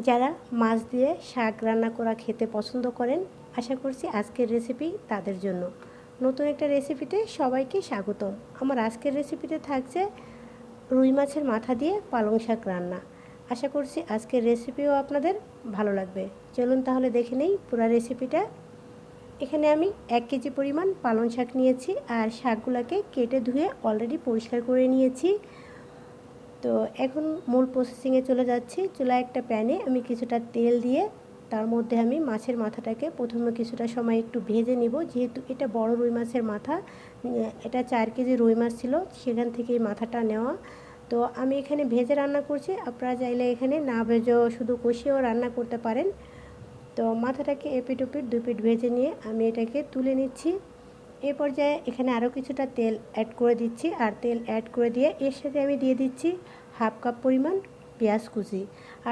যারা মাছ দিয়ে শাক রান্না করা খেতে পছন্দ করেন, আশা করছি আজকের রেসিপি তাদের জন্য। নতুন একটা রেসিপিতে সবাইকে স্বাগতম। আমার আজকের রেসিপিতে থাকছে রুই মাছের মাথা দিয়ে পালং শাক রান্না। আশা করছি আজকের রেসিপিও আপনাদের ভালো লাগবে। চলুন তাহলে দেখে নেই পুরো রেসিপিটা। এখানে আমি 1 কেজি পরিমাণ পালং শাক নিয়েছি, আর শাকগুলোকে কেটে ধুয়ে অলরেডি পরিষ্কার করে নিয়েছি। তো এখন মূল প্রসেসিংয়ে চলে যাচ্ছি। চুলায় একটা প্যানে আমি কিছুটা তেল দিয়ে তার মধ্যে আমি মাছের মাথাটাকে প্রথমে কিছুটা সময় একটু ভেজে নিব। যেহেতু এটা বড় রুই মাছের মাথা, এটা 4 কেজি রুই মাছ ছিল, সেখান থেকে এই মাথাটা নেওয়া। তো আমি এখানে ভেজে রান্না করছি, আপনারা চাইলে এখানে না ভেজেও শুধু কষিয়েও রান্না করতে পারেন। তো মাথাটাকে এপিট ওপিট 2 পিট ভেজে নিয়ে আমি এটাকে তুলে নিচ্ছি। এই পর্যায়ে এখানে আরও কিছুটা তেল অ্যাড করে দিচ্ছি, আর তেল অ্যাড করে দিয়ে এর সাথে আমি দিয়ে দিচ্ছি হাফ কাপ পরিমাণ পেঁয়াজ কুচি,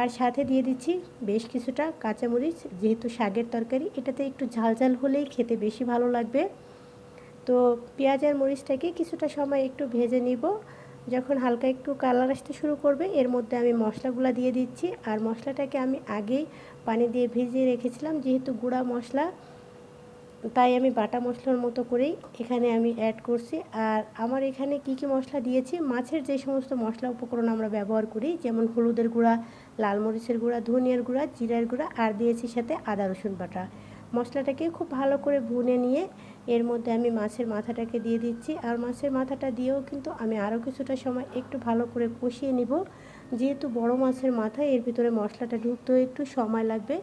আর সাথে দিয়ে দিচ্ছি বেশ কিছুটা কাঁচামরিচ। যেহেতু শাকের তরকারি, এটাতে একটু ঝাল ঝাল হলেই খেতে বেশি ভালো লাগবে। তো পেঁয়াজ আর মরিচটাকে কিছুটা সময় একটু ভেজে নিব। যখন হালকা একটু কালার আসতে শুরু করবে, এর মধ্যে আমি মশলাগুলো দিয়ে দিচ্ছি। আর মশলাটাকে আমি আগেই পানি দিয়ে ভিজিয়ে রেখেছিলাম, যেহেতু গুঁড়া মশলা, তাই আমি বাটা মশলার মতো করেই এখানে আমি অ্যাড করছি। আর আমার এখানে কি কি মশলা দিয়েছি, মাছের যে সমস্ত মশলা উপকরণ আমরা ব্যবহার করি, যেমন হলুদের গুঁড়া, লাল মরিচের গুঁড়া, ধনিয়ার গুঁড়া, জিরার গুঁড়া, আর দিয়েছি সাথে আদা রসুন বাটা। মশলাটাকে খুব ভালো করে ভুনে নিয়ে এর মধ্যে আমি মাছের মাথাটাকে দিয়ে দিচ্ছি। আর মাছের মাথাটা দিয়েও কিন্তু আমি আরও কিছুটা সময় একটু ভালো করে কষিয়ে নিব। যেহেতু বড় মাছের মাথা, এর ভিতরে মশলাটা ঢুকতেও একটু সময় লাগবে।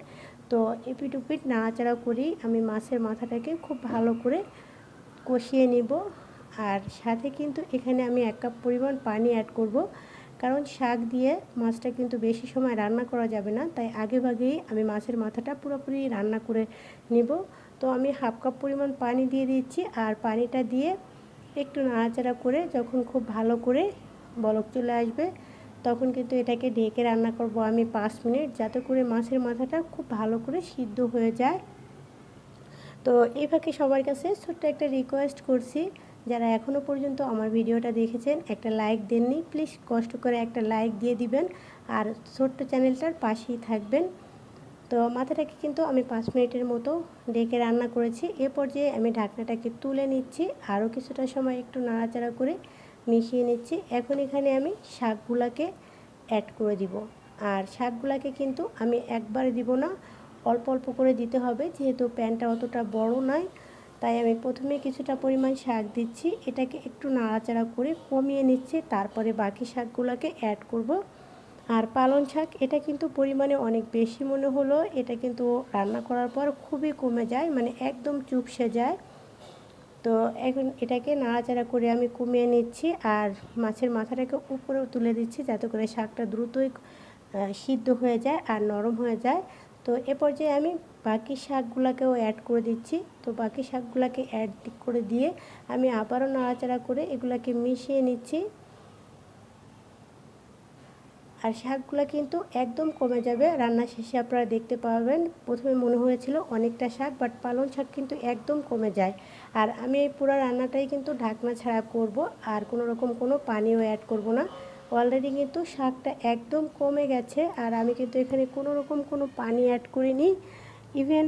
তো এপিট ওপিট নাড়াচাড়া করেই আমি মাছের মাথাটাকে খুব ভালো করে কষিয়ে নিব। আর সাথে কিন্তু এখানে আমি 1 কাপ পরিমাণ পানি অ্যাড করব, কারণ শাক দিয়ে মাছটা কিন্তু বেশি সময় রান্না করা যাবে না, তাই আগে ভাগেই আমি মাছের মাথাটা পুরোপুরি রান্না করে নিব। তো আমি হাফ কাপ পরিমাণ পানি দিয়ে দিচ্ছি, আর পানিটা দিয়ে একটু নাড়াচাড়া করে যখন খুব ভালো করে বলক চলে আসবে, তখন কিন্তু এটাকে ঢেকে রান্না করব আমি 5 মিনিট, যাতে করে মাছের মাথাটা খুব ভালো করে সিদ্ধ হয়ে যায়। তো এই ফাঁকে সবার কাছে ছোট্ট একটা রিকোয়েস্ট করছি, যারা এখনও পর্যন্ত আমার ভিডিওটা দেখেছেন, একটা লাইক দেননি, প্লিজ কষ্ট করে একটা লাইক দিয়ে দিবেন, আর ছোট্ট চ্যানেলটার পাশেই থাকবেন। তো মাথাটাকে কিন্তু আমি 5 মিনিটের মতো ঢেকে রান্না করেছি। এ পর্যায়ে আমি ঢাকনাটাকে তুলে নিচ্ছি, আরও কিছুটা সময় একটু নাড়াচাড়া করে মিশিয়ে নিচ্ছি। এখন এখানে আমি শাকগুলোকে অ্যাড করে দিব। আর শাকগুলোকে কিন্তু আমি একবারে দিব না, অল্প অল্প করে দিতে হবে, যেহেতু প্যানটা অতটা বড় নয়। তাই আমি প্রথমে কিছুটা পরিমাণ শাক দিচ্ছি, এটাকে একটু নাড়াচাড়া করে কমিয়ে নিচ্ছি, তারপরে বাকি শাকগুলোকে অ্যাড করব। আর পালং শাক এটা কিন্তু পরিমাণে অনেক বেশি মনে হলো, এটা কিন্তু রান্না করার পর খুবই কমে যায়, মানে একদম চুপসে যায়। তো এখন এটাকে নাড়াচাড়া করে আমি কমিয়ে নিচ্ছি, আর মাছের মাথাটাকে উপরে তুলে দিচ্ছি, যাতে করে শাকটা দ্রুতই সিদ্ধ হয়ে যায় আর নরম হয়ে যায়। তো এ পর্যায়ে আমি বাকি শাকগুলোকেও অ্যাড করে দিচ্ছি। তো বাকি শাকগুলোকে অ্যাড করে দিয়ে আমি আবারও নাড়াচাড়া করে এগুলোকে মিশিয়ে নিচ্ছি। আর শাকগুলো কিন্তু একদম কমে যাবে রান্না শেষে, আপনারা দেখতে পাবেন। প্রথমে মনে হয়েছিল অনেকটা শাক, বাট পালং শাক কিন্তু একদম কমে যায়। আর আমি এই পুরো রান্নাটাই কিন্তু ঢাকনা ছাড়া করব, আর কোনো রকম কোনো পানিও অ্যাড করব না। অলরেডি কিন্তু শাকটা একদম কমে গেছে, আর আমি কিন্তু এখানে কোনো রকম কোনো পানি অ্যাড করিনি, ইভেন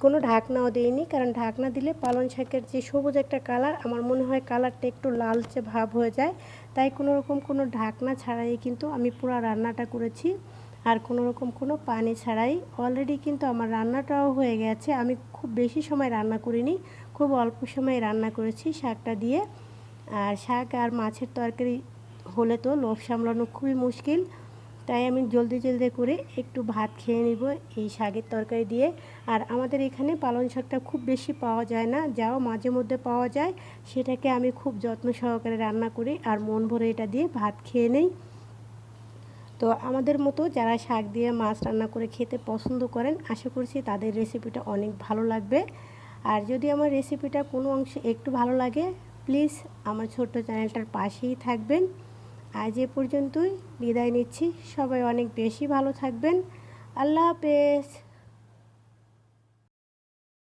কোনো ঢাকনাও দিইনি, কারণ ঢাকনা দিলে পালং শাকের যে সবুজ একটা কালার, আমার মনে হয় কালারটা একটু লালচে ভাব হয়ে যায়। তাই কোনো রকম কোনো ঢাকনা ছাড়াই কিন্তু আমি পুরো রান্নাটা করেছি, আর কোনো রকম কোনো পানি ছাড়াই। অলরেডি কিন্তু আমার রান্নাটাও হয়ে গেছে, আমি খুব বেশি সময় রান্না করিনি, খুব অল্প সময় রান্না করেছি শাকটা দিয়ে। আর শাক আর মাছের তরকারি হলে তো লোভ সামলানো খুবই মুশকিল, তাই আমি জলদি জলদি করে একটু ভাত খেয়ে নিব এই শাকের তরকারি দিয়ে। আর আমাদের এখানে পালং শাকটা খুব বেশি পাওয়া যায় না, যাও মাঝে মধ্যে পাওয়া যায়, সেটাকে আমি খুব যত্ন সহকারে রান্না করি আর মন ভরে এটা দিয়ে ভাত খেয়ে নেই। তো আমাদের মতো যারা শাক দিয়ে মাছ রান্না করে খেতে পছন্দ করেন, আশা করছি তাদের রেসিপিটা অনেক ভালো লাগবে। আর যদি আমার রেসিপিটা কোনো অংশে একটু ভালো লাগে, প্লিজ আমার ছোট্ট চ্যানেলটার পাশেই থাকবেন। আজ এ পর্যন্তই বিদায় নিচ্ছি, সবাই অনেক বেশি ভালো থাকবেন। আল্লাহ হাফেজ।